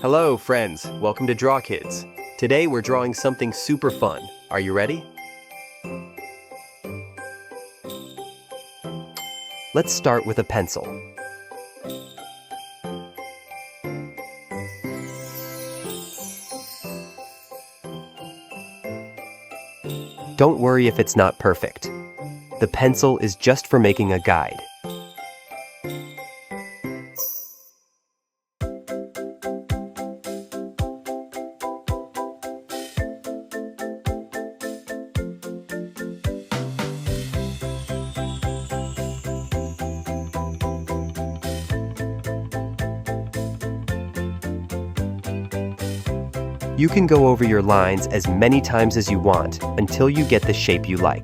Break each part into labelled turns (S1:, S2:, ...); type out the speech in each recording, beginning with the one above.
S1: Hello, friends. Welcome to DrawKids. Today we're drawing something super fun. Are you ready? Let's start with a pencil. Don't worry if it's not perfect. The pencil is just for making a guide. You can go over your lines as many times as you want until you get the shape you like.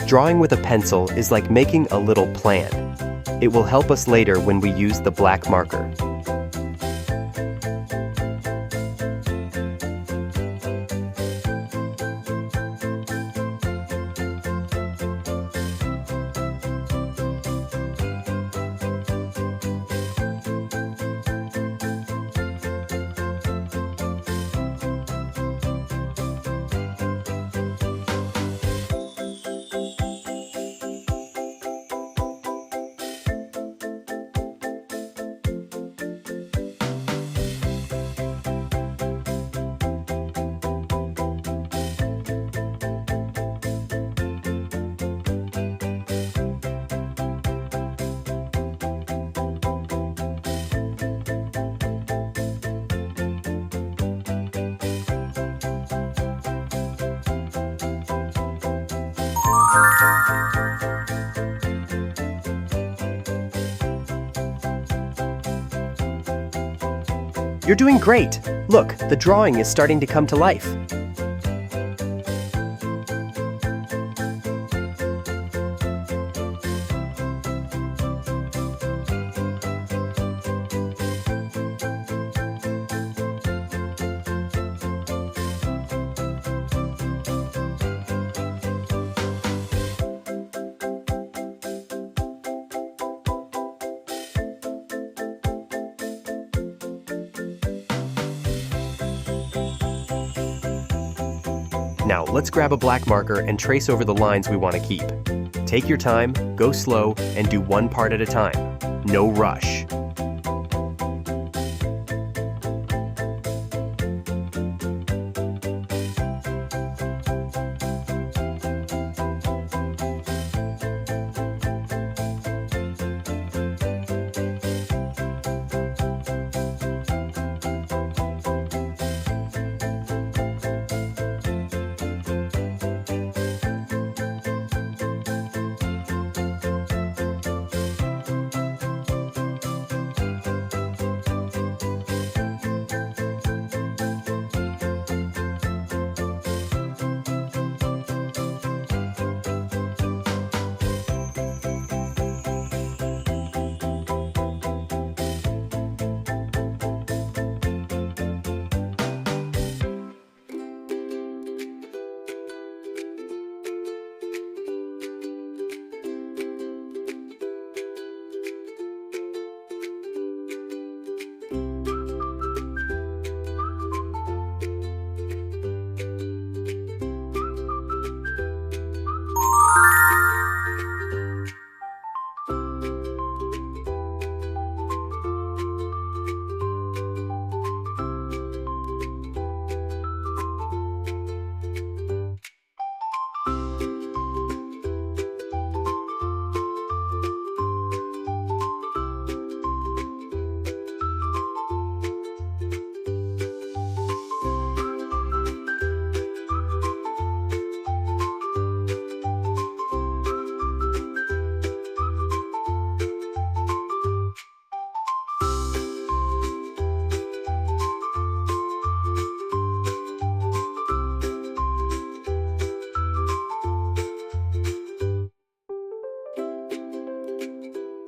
S1: Drawing with a pencil is like making a little plan. It will help us later when we use the black marker. You're doing great! Look, the drawing is starting to come to life. Now, let's grab a black marker and trace over the lines we want to keep. Take your time, go slow, and do one part at a time. No rush.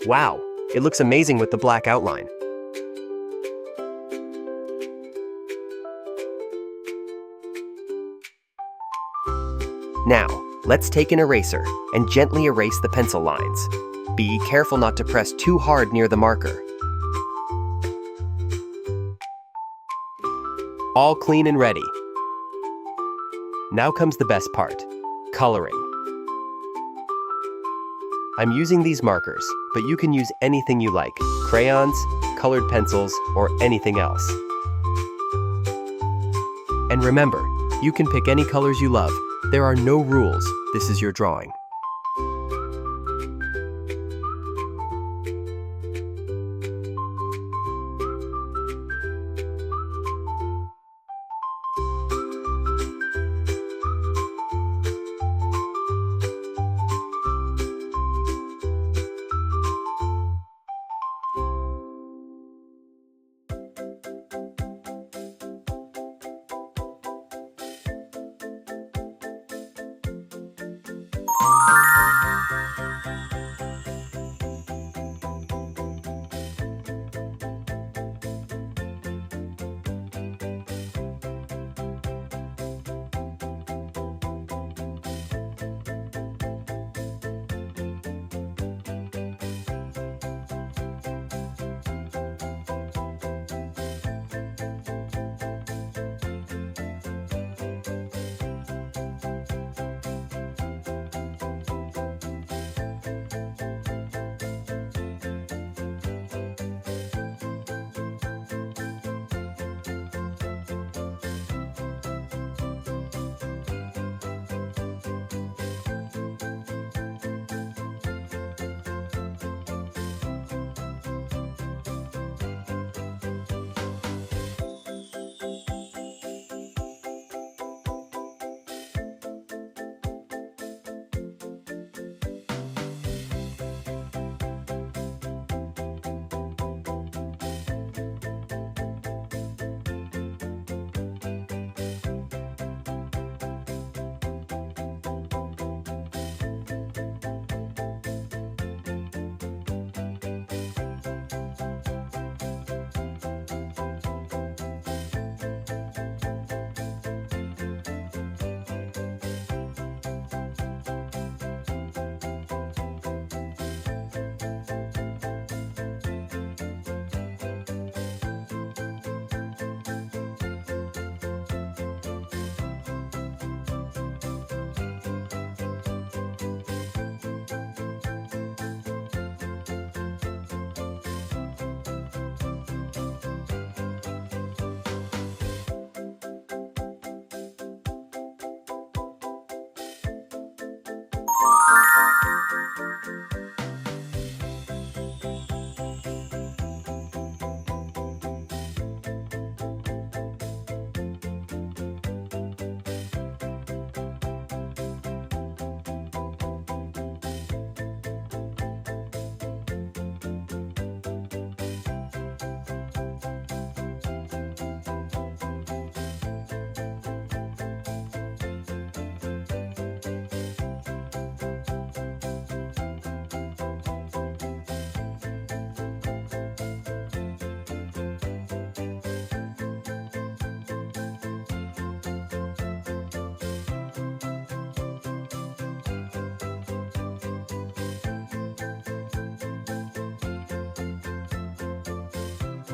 S1: Wow, it looks amazing with the black outline. Now, Let's take an eraser and gently erase the pencil lines. Be careful not to press too hard near the marker. All clean and ready. Now comes the best part, coloring. I'm using these markers, but you can use anything you like, crayons, colored pencils, or anything else. And remember, you can pick any colors you love. There are no rules. This is your drawing.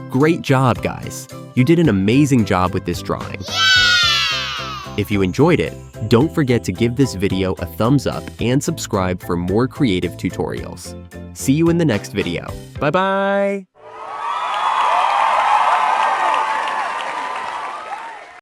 S2: Great job, guys! You did an amazing job with this drawing. Yeah! If you enjoyed it, don't forget to give this video a thumbs up and subscribe for more creative tutorials. See you in the next video. Bye-bye!